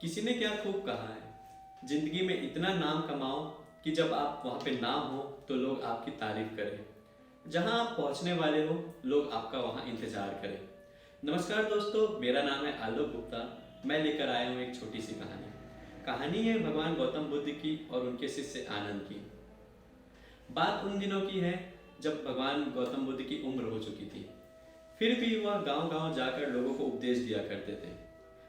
किसी ने क्या खूब कहा है, जिंदगी में इतना नाम कमाओ कि जब आप वहाँ पे ना हो तो लोग आपकी तारीफ करें। जहाँ आप पहुँचने वाले हो लोग आपका वहाँ इंतजार करें। नमस्कार दोस्तों, मेरा नाम है आलोक गुप्ता। मैं लेकर आया हूँ एक छोटी सी कहानी है भगवान गौतम बुद्ध की और उनके शिष्य आनंद की। बात उन दिनों की है जब भगवान गौतम बुद्ध की उम्र हो चुकी थी। फिर भी वह गांव-गांव जाकर लोगों को उपदेश दिया करते थे।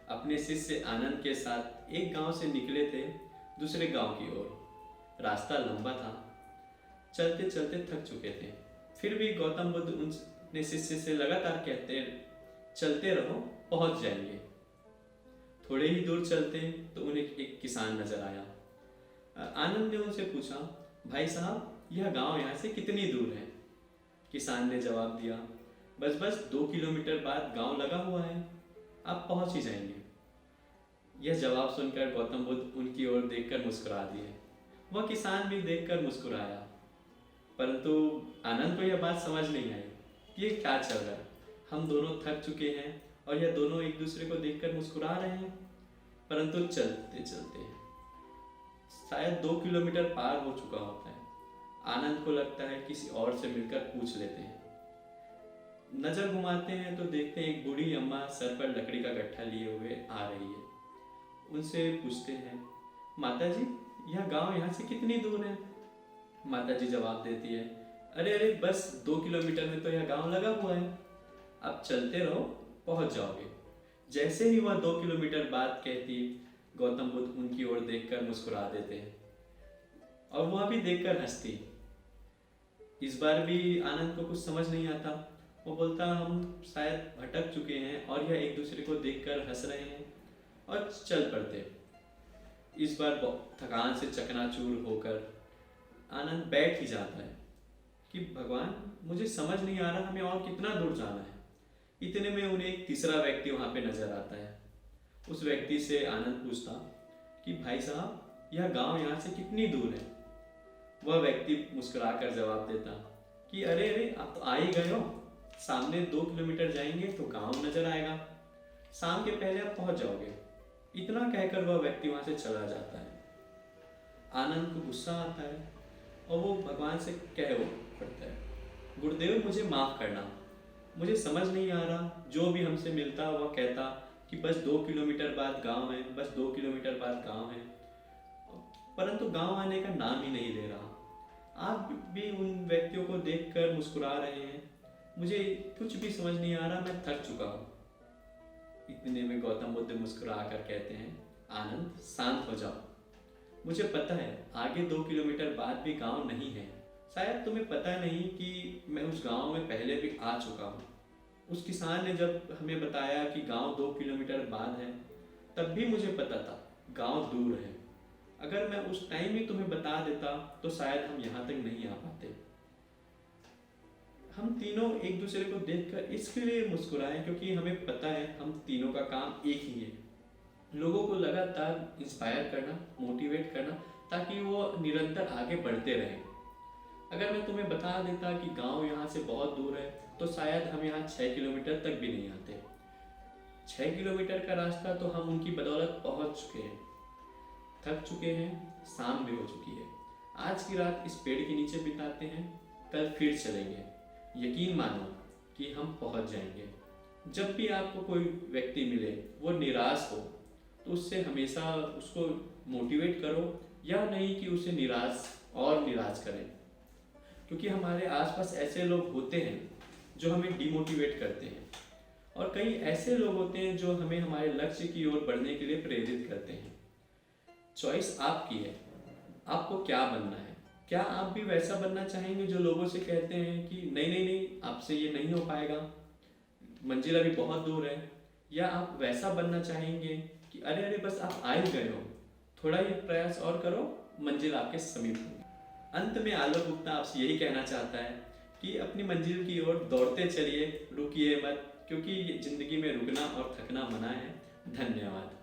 अपने शिष्य आनंद के साथ एक गांव से निकले थे दूसरे गांव की ओर। रास्ता लंबा था, चलते चलते थक चुके थे। फिर भी गौतम बुद्ध उनने शिष्य से लगातार कहते, चलते रहो, पहुंच जाएंगे। थोड़े ही दूर चलते तो उन्हें एक किसान नजर आया। आनंद ने उनसे पूछा, भाई साहब, यह गांव यहाँ से कितनी दूर है? किसान ने जवाब दिया, बस बस 2 किलोमीटर बाद गांव लगा हुआ है, आप पहुंच ही जाएंगे। यह जवाब सुनकर गौतम बुद्ध उनकी ओर देखकर मुस्कुरा दिए। वह किसान भी देखकर मुस्कुराया, परंतु आनंद को यह बात समझ नहीं आई कि ये क्या चल रहा है। हम दोनों थक चुके हैं और यह दोनों एक दूसरे को देखकर मुस्कुरा रहे हैं। परंतु चलते चलते शायद 2 किलोमीटर पार हो चुका होता है। आनंद को लगता है किसी और से मिलकर पूछ लेते हैं। नजर घुमाते हैं तो देखते हैं एक बूढ़ी अम्मा सर पर लकड़ी का गट्ठा लिए हुए आ रही है। उनसे पूछते हैं, माता जी, यह गांव यहाँ से कितनी दूर है? माता जी जवाब देती है, अरे अरे, बस 2 किलोमीटर में तो यह गांव लगा हुआ है, अब चलते रहो, पहुंच जाओगे। जैसे ही वह 2 किलोमीटर बाद कहती, गौतम बुद्ध उनकी ओर देखकर मुस्कुरा देते हैं और वह भी देखकर हंसती। इस बार भी आनंद को कुछ समझ नहीं आता। वो बोलता, हम शायद भटक चुके हैं और यह एक दूसरे को देखकर हंस रहे हैं, और चल पड़ते। इस बार थकान से चकनाचूर होकर आनंद बैठ ही जाता है कि भगवान, मुझे समझ नहीं आ रहा हमें और कितना दूर जाना है। इतने में उन्हें एक तीसरा व्यक्ति वहां पे नजर आता है। उस व्यक्ति से आनंद पूछता कि भाई साहब, यह गांव यहाँ से कितनी दूर है? वह व्यक्ति मुस्कुराकर जवाब देता कि अरे अरे, आप तो आ ही गए हो, सामने 2 किलोमीटर जाएंगे तो गांव नजर आएगा, शाम के पहले आप पहुंच जाओगे। इतना कहकर वह व्यक्ति वहां से चला जाता है। आनंद को गुस्सा आता है और वो भगवान से कह पड़ता है, गुरुदेव, मुझे माफ करना, मुझे समझ नहीं आ रहा। जो भी हमसे मिलता वह कहता कि बस 2 किलोमीटर बाद गांव है, बस 2 किलोमीटर बाद गांव है, परंतु गांव आने का नाम ही नहीं ले रहा। आप भी उन व्यक्तियों को देखकर मुस्कुरा रहे हैं, मुझे कुछ भी समझ नहीं आ रहा, मैं थक चुका हूँ। इतने में गौतम बुद्ध मुस्कुरा कर कहते हैं, आनंद, शांत हो जाओ, मुझे पता है आगे 2 किलोमीटर बाद भी गांव नहीं है। शायद तुम्हें पता नहीं कि मैं उस गांव में पहले भी आ चुका हूँ। उस किसान ने जब हमें बताया कि गांव 2 किलोमीटर बाद है, तब भी मुझे पता था गांव दूर है। अगर मैं उस टाइम ही तुम्हें बता देता तो शायद हम यहाँ तक नहीं आ पाते। हम तीनों एक दूसरे को देखकर इसके लिए मुस्कुराए क्योंकि हमें पता है हम तीनों का काम एक ही है, लोगों को लगातार इंस्पायर करना, मोटिवेट करना, ताकि वो निरंतर आगे बढ़ते रहें। अगर मैं तुम्हें बता देता कि गांव यहाँ से बहुत दूर है तो शायद हम यहाँ 6 किलोमीटर तक भी नहीं आते। 6 किलोमीटर का रास्ता तो हम उनकी बदौलत पहुंच चुके हैं, थक चुके हैं, शाम भी हो चुकी है। आज की रात इस पेड़ के नीचे बिताते हैं, कल फिर चलेंगे। यकीन मानो कि हम पहुंच जाएंगे। जब भी आपको कोई व्यक्ति मिले वो निराश हो तो उससे हमेशा उसको मोटिवेट करो, या नहीं कि उसे निराश करें, क्योंकि हमारे आसपास ऐसे लोग होते हैं जो हमें डिमोटिवेट करते हैं, और कई ऐसे लोग होते हैं जो हमें हमारे लक्ष्य की ओर बढ़ने के लिए प्रेरित करते हैं। चॉइस आपकी है, आपको क्या बनना है। क्या आप भी वैसा बनना चाहेंगे जो लोगों से कहते हैं कि नहीं नहीं नहीं, आपसे ये नहीं हो पाएगा, मंजिल अभी बहुत दूर है? या आप वैसा बनना चाहेंगे कि अरे अरे, बस आप आ ही गए हो, थोड़ा ही प्रयास और करो, मंजिल आपके समीप होगी। अंत में आलोक गुप्ता आपसे यही कहना चाहता है कि अपनी मंजिल की ओर दौड़ते चलिए, रुकिए मत, क्योंकि जिंदगी में रुकना और थकना मना है। धन्यवाद।